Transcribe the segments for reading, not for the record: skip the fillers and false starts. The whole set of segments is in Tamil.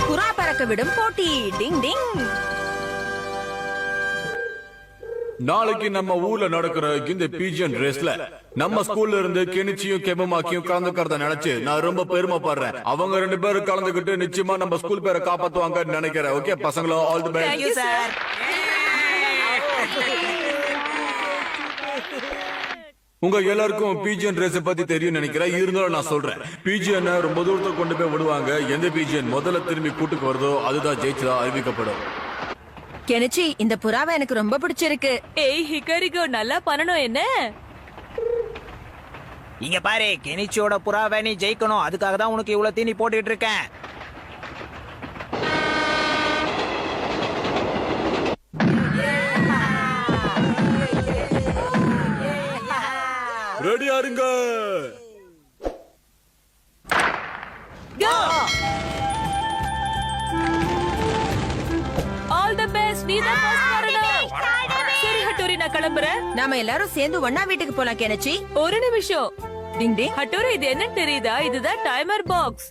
புறா பறக்க விடும் போட்டி. டிங் டிங். நாளைக்கு நம்ம ஊர்ல நடக்கிற இந்த பீஜன் ரேஸ்ல நம்ம ஸ்கூல்ல இருந்து கெனிச்சியும் கெமமாக்கியும் கலந்துக்கிறத நினைச்சு நான் ரொம்ப பெருமைப்படுறேன். அவங்க 2 பேரும் கலந்துகிட்டு நிச்சயமா நம்ம ஸ்கூல் பேரை காப்பாத்துவாங்கன்னு நினைக்கிறேன். ஓகே பசங்களோ, ஆல் தி பெஸ்ட். உங்க எல்லாருக்கும் பீஜியன் ரேஸ் பத்தி தெரியும் நினைக்கிறேன். இருந்தாலும் நான் சொல்றேன், பீஜியன் ரொம்ப தூரத்துல கொண்டு போய் விடுவாங்க. எந்த பீஜியன் முதல்ல திரும்பி கூட்டுக்கு வருதோ அதுதான் ஜெயிச்சதா அறிவிக்கப்படும். கெனிச்சி, இந்த புறாவை எனக்கு ரொம்ப பிடிச்சிருக்கு. ஏய் ஹிகாரிகோ, நல்லா பண்ணணும் என்ன? இங்க பாரு, கெனிச்சியோட புறாவை நீ ஜெயிக்கணும். அதுக்காக தான் உனக்கு இவ்வளவு தீனி போட்டுட்டு இருக்கேன். ரெடியா இருங்க. All the best. நீ தான் ஃபர்ஸ்ட் வரணும். சரி ஹட்டோரி, நான் கிளம்புறேன். நாம எல்லாரும் சேர்ந்து ஒண்ணா வீட்டுக்கு போலாம் கெனிச்சி. ஒரு நிமிஷம். டிங் டிங். ஹட்டோரி, இது என்னன்னு தெரியுதா? இதுதான் டைமர் பாக்ஸ்.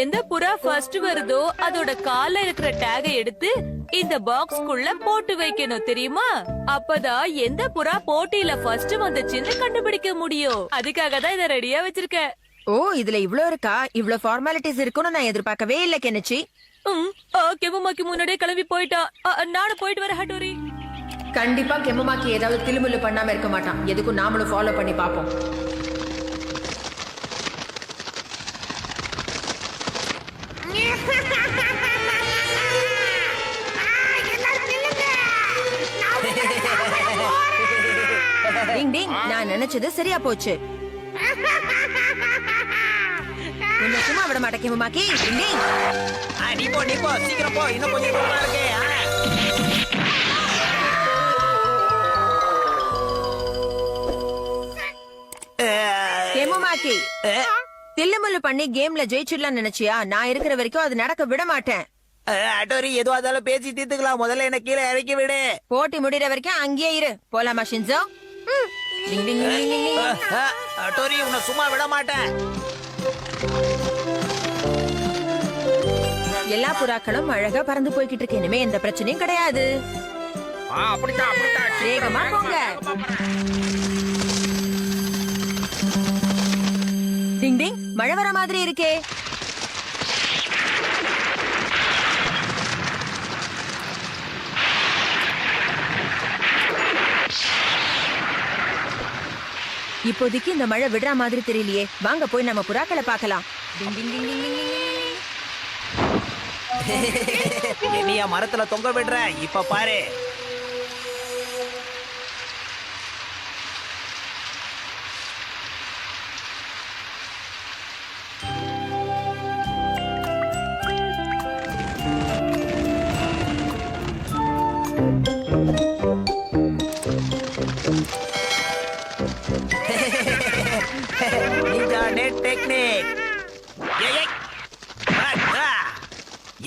எந்த புறா ஃபர்ஸ்ட் வருதோ அதோட கால்ல இருக்கிற டேகை எடுத்து இந்த பாக்ஸ்க்குள்ள போட்டு வைக்கணும், தெரியுமா? அப்பதான் எந்த புறா போட்டியில ஃபர்ஸ்ட் வந்துச்சுன்னு கண்டுபிடிக்க முடியும். அதுக்காக தான் இத ரெடியா வச்சிருக்கேன். ஓ, இதுல இவ்ளோ இருக்கா? இவ்ளோ ஃபார்மாலிட்டிஸ் இருக்குன்னு நான் எதிர்பார்க்கவே இல்ல கெனிச்சி. கெமமாக்கி முன்னாடியே கிளம்பி போயிட்டா. நானும் போயிட்டு வரேன் ஹட்டோரி. கண்டிப்பா கெமமாக்கி ஏதாவது திலுமுல்லு பண்ணாம இருக்க மாட்டான். எதுக்கும் நாமளும் ஃபாலோ பண்ணி பாப்போம். டிங் டிங், நான் நினைச்சது சரியா போச்சு. உன்னை சும்மா விட மாட்டேன் கெமமாக்கி. டிங் டிங். நீ போ சீக்கிரம் போ. இன்னும் கொஞ்சம் தூரம் இருக்கு. கெமமாக்கி, தில்லுமுல்லு பண்ணி கேம்ல ஜெயிச்சிடலாம் நினைச்சியா? நான் இருக்கிற வரைக்கும் அது நடக்க விட மாட்டேன். அட்டோரி, எதுவா இருந்தாலும் பேசி தீர்த்துக்கலாம். முதல்ல என்ன கீழே இறக்கி விடு. போட்டி முடிகிற வரைக்கும் அங்கேயே இரு. போலாமா ஷின்சோ? டிங் டிங் டிங் டிங் டிங். அட்டோரி, உன்னை சும்மா விட மாட்டேன். எல்லா புறாக்களும் அழகா பறந்து போய்கிட்டு இருக்கு. இனிமே எந்த பிரச்சனையும் கிடையாது. வேகமா போங்க. டிங் டிங், மழை வர மாதிரி இருக்கே. இப்போதைக்கு இந்த மழை விடுற மாதிரி தெரியலையே. வாங்க போய் நம்ம புறாக்களை பார்க்கலாம். டிங் டிங் டிங் டிங் டிங் டிங். என்னையா மரத்துல தொங்க விடுற? இப்ப பாரு.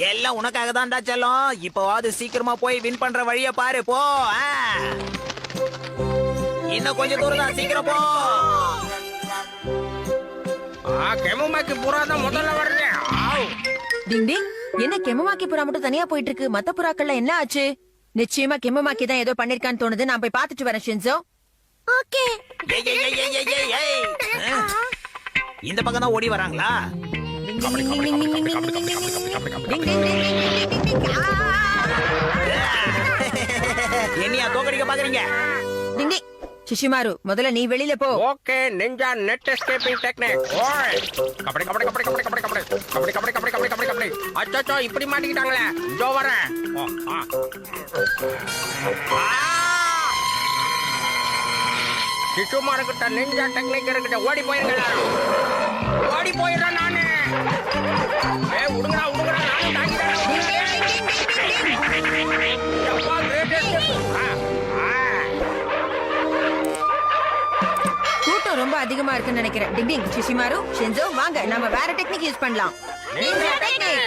எல்லாம் உனக்காக தான்டா செல்லம். இப்போவாது சீக்கிரமா போய் வின் பண்ற வழிய பாரு. போ. இன்னும் கொஞ்சம் தூரம் தான். சீக்கிரம் போ. கெமமாக்கி புறா தான் முதல்ல வருது. டிங் டிங், என்ன கெமமாக்கி புறா மட்டும் தனியா போயிட்டு இருக்கு? மத்த புறாக்கள்ல என்ன ஆச்சு? நிச்சயமா கெமமாக்கி தான் ஏதோ பண்ணிருக்கான்னு தோணுது. நான் போய் பாத்துட்டு வரேன் ஷின்சோ. ஓகே. இந்த பக்கம் தான் ஓடி வராங்களா? என்னையா தோக்கடிக்க பாக்குறீங்க? டிங் டிங். சிஷிமாரு, முதல்ல நீ வெளியில போ. Okay, ninja net escaping technique. ஓய், கபடி கபடி கபடி கபடி கபடி கபடி கபடி கபடி கபடி கபடி கபடி கபடி. அச்சோ, இப்படி மாட்டிக்கிட்டாங்களே. இதோ வரேன். சிசுமாருக்கிட்ட நிஞ்சா டெக்னிக் இருக்குட்ட. ஓடி போயிருங்க. ஓடி போயிடுறேன் நானு. உடுங்கடா உடுங்கடா, நானும் தாங்கிட்டேன். கூட்டம் ரொம்ப அதிகமா இருக்குன்னு நினைக்கிறேன். டிங் டிங், சிஷிமாரு, ஷின்சோ, வாங்க நம்ம வேற டெக்னிக் யூஸ் பண்ணலாம். Ninja technique.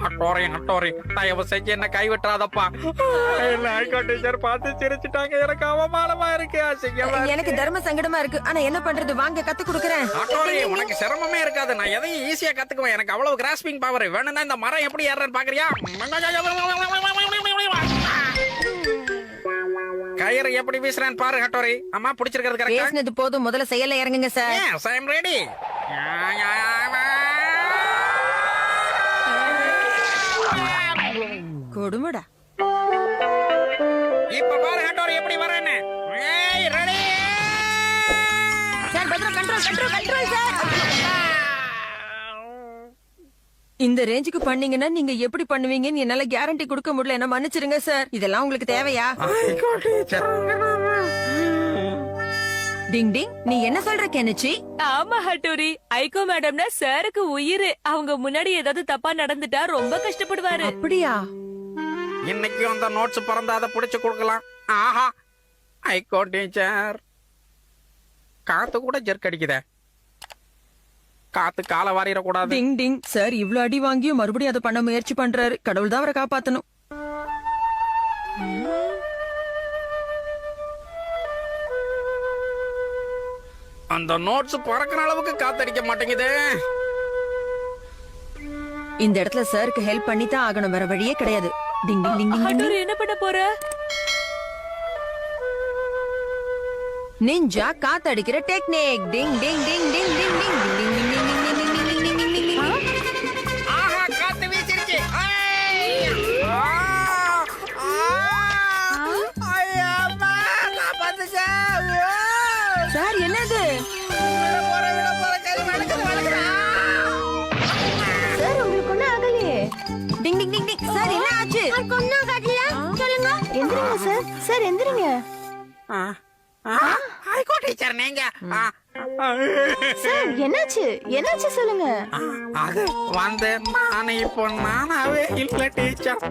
அட்டோரி தயவு செஞ்சு என்ன கைவிட்டுறாதப்பா. இல்ல ஹைகோர்ட் டீச்சர் பார்த்து சிரிச்சிட்டாங்க. எனக்கு அவமானமா இருக்கு, அசிங்கமா இருக்கு. எனக்கு தர்ம சங்கடமா இருக்கு. ஆனா என்ன பண்றது, வாங்க கத்து கொடுக்கறேன். அட்டோரி உனக்கு சிரமமே இருக்காது. நான் எதையும் ஈஸியா கத்துக்குவேன். எனக்கு அவ்வளவு கிராஸ்பிங் பவர். வேணும்னா இந்த மரம் எப்படி ஏறன்னு பாக்குறியா? கயிறு எப்படி வீசுறேன்னு பாரு ஹட்டோரி. அம்மா பிடிச்சிருக்கிறது கரெக்டா? பேசினது போதும், முதல்ல செயல்ல இறங்குங்க sir. Yes, I am ready. கொடுமடா. இப்ப பாரு ஹட்டோரி எப்படி வரேன்னு. ஏய் ரெடி. சார் பத்ரம், கண்ட்ரோல் கண்ட்ரோல் கண்ட்ரோல் சார். இந்த ரேஞ்சுக்கு பண்ணீங்கன்னா நீங்க எப்படி பண்ணுவீங்கன்னு என்னால கேரண்டி கொடுக்க முடியல. என்ன மன்னிச்சிருங்க சார். இதெல்லாம் உங்களுக்கு தேவையா? டிங் டிங், நீ என்ன சொல்ற கெனிச்சி? ஆமா ஹட்டோரி, ஐகோ மேடம்னா சாருக்கு உயிர். அவங்க முன்னாடி ஏதாவது தப்பா நடந்துட்டா ரொம்ப கஷ்டப்படுவாரு. அப்படியா? இன்னைக்கு அந்த நோட்ஸ் பறந்தா அதை பிடிச்சு கொடுக்கலாம். ஆஹா ஐகோ டீச்சர். காத்து கூட ஜெர்க் அடிக்குதே. காத்து காலை வாரிடக்கூடாது. டிங் டிங், சார் இவ்ளோ அடி வாங்கியும் மறுபடியும் அதை பண்ண முயற்சி பண்றாரு. கடவுள் தான் அவரை காப்பாத்தணும். அந்த நோட்ஸ் பறக்கிற அளவுக்கு காத்தடிக்க மாட்டேங்குது. இந்த இடத்துல சாருக்கு ஹெல்ப் பண்ணி தான் ஆகணும், வேற வழியே கிடையாது. டிங் டிங் டிங் டிங் ஹட்டோரி என்ன பண்ண போற? Ninja காத்தடிக்கிற technique. டிங் டிங் டிங் டிங் டிங் டிங் டிங் டிங் டிங் டிங் டிங் டிங் டிங் டிங் டிங் டிங் டிங். ஆஹா காத்து வீசிருச்சு. சார் என்னது? சார் உங்களுக்கு ஒண்ணும் ஆகலையே. டிங் டிங் டிங் டிங். சார் என்ன ஆச்சு? சொல்லுங்க. எந்திரிங்க சார். சார் எந்திரிங்க. ஐகோ டீச்சர் நீங்க. சார் என்னாச்சு? என்னாச்சு சொல்லுங்க. அது வந்து நான் இப்போ நானாவே இல்ல டீச்சர்.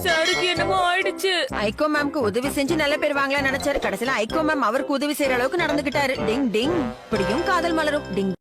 சாருக்கு என்னமோ ஆயிடுச்சு. ஐகோ மேம்க்கு உதவி செஞ்சு நல்ல பேர் வாங்கலாம் நினைச்சாரு. கடைசியில ஐகோ மேம் அவருக்கு உதவி செய்யற அளவுக்கு நடந்துகிட்டாரு. டிங் டிங், இப்படியும் காதல் மலரும். டிங்.